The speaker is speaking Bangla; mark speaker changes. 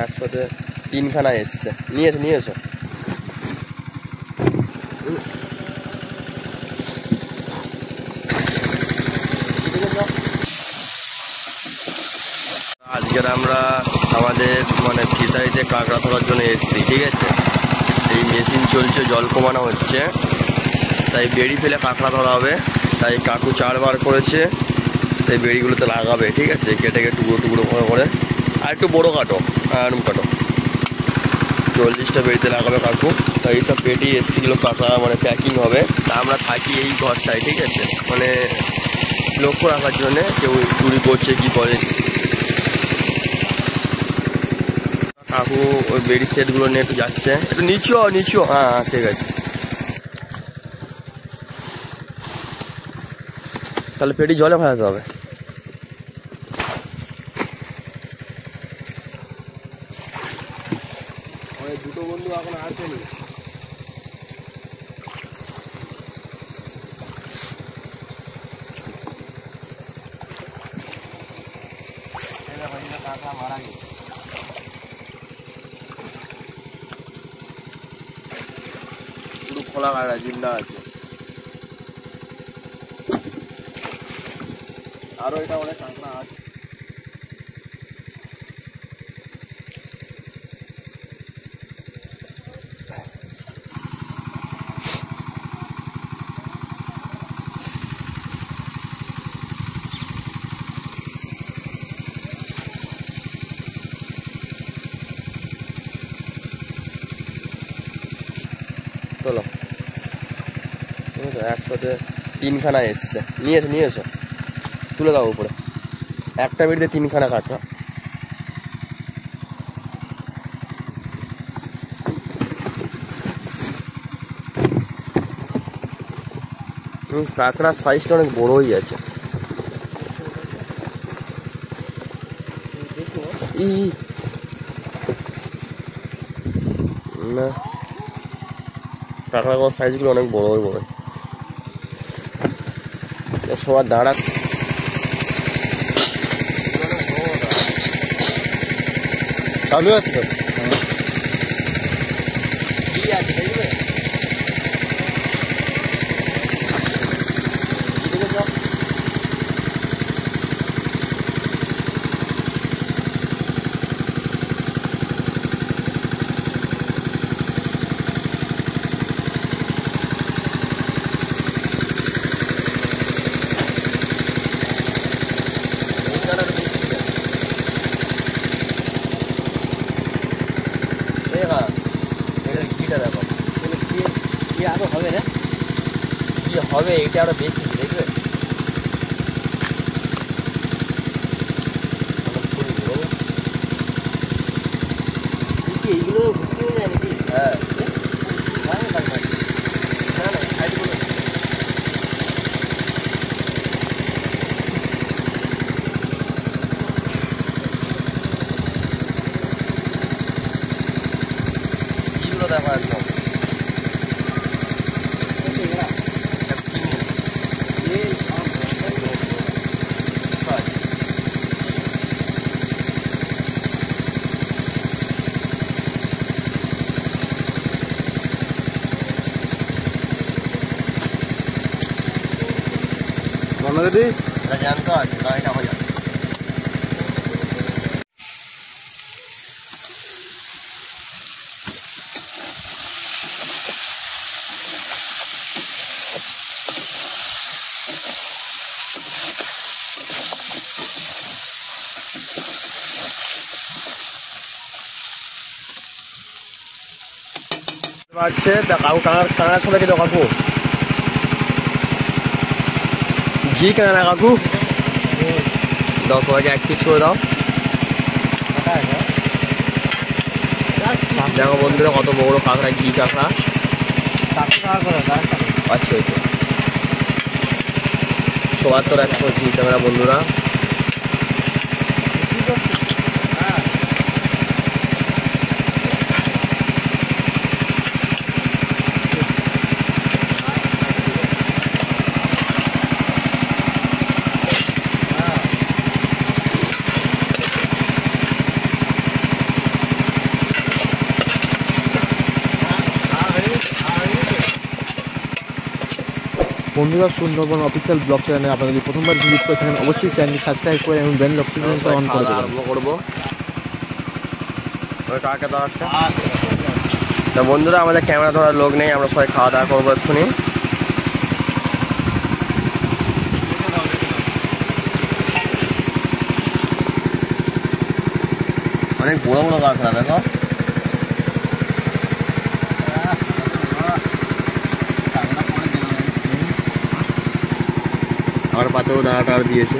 Speaker 1: একসাথে তিনখানা এসছে, নিয়েছো আজকের আমরা আমাদের মানে ফিশারিতে কাঁকড়া ধরার জন্য এসেছি, ঠিক আছে। এই মেশিন চলছে, জল কমানো হচ্ছে, তাই বেড়ি ফেলে কাঁকড়া ধরা হবে। তাই কাকু 4 বার করেছে, এই বেড়িগুলোতে লাগাবে, ঠিক আছে। কেটে টুকরো টুকরো করে আর একটু বড়ো কাটো, আরম কাটো, 40টা বেড়িতে লাগাবে কাকু। তাই এইসব পেটি এসছিগুলো কাঁকড়া মানে প্যাকিং হবে। তা আমরা থাকি এই ঘরটায়, ঠিক আছে, মানে লক্ষ্য রাখার জন্যে কেউ চুরি করছে কি করে। কাকু ওই বেড়ি সেটগুলো নিয়ে একটু যাচ্ছে, একটু নিচু। হ্যাঁ ঠিক আছে। তাহলে পেটি জলে ভাজাতে হবে। দুটো বন্ধু এখন আসেনি। কাঁকড়া মারা গেছে। পুরো খোলা কাঁকড়া, জিন্দা আছে। আরো এটা অনেক কাঁকড়া আছে। চলো, একসাথে তিনখানা এসছে, নিয়েছো তুলে দাও উপরে। একটা বেড়িতে 3খানা কাঁকড়া। কাঁকড়ার সাইজটা অনেক বড়ই আছে। না, কাঁকড়াগুলোর সাইজগুলো অনেক বড়ই বড়। সবার দাঁড়া চালু আছে। হবে এটা আরো বেশি, দেখবে এইগুলো ঘুরতে যায় নাকি? হ্যাঁ এইগুলো দেখো একদম জানতো আছে গাড়িটা হয়ে যাবে। বাড়ছে কাকু কাঁকড়ার সাথে কি কাকু ঘি কাঁকড়া কাকু দাও, সবাইকে 1 পিস করে দাও। দেখো বন্ধুরা কত বড় কাঁকড়া, ঘি কাঁকড়া। আচ্ছা সবার তো 100 ঘি কাঁকড়া বন্ধুরা।
Speaker 2: বন্ধুরা সুন্দরবন অফিসিয়াল ব্লগ চ্যানেলে আপনারা যদি প্রথমবার ভিজিট করে থাকেন অবশ্যই চ্যানেলটি সাবস্ক্রাইব করে এবং বেল নোটিফিকেশনটা অন করে দেবেন।
Speaker 1: আরম্ভ করবো ওই কাকে দাঁড়াচ্ছে। তা বন্ধুরা আমাদের ক্যামেরা ধরার লোক নেই, আমরা সবাই খাওয়া দাওয়া করবো এক্ষুনি। অনেক বড় বড় কাঁকড়া দেখো। আমার পাতেও দাঁড়া টাড় দিয়েছে।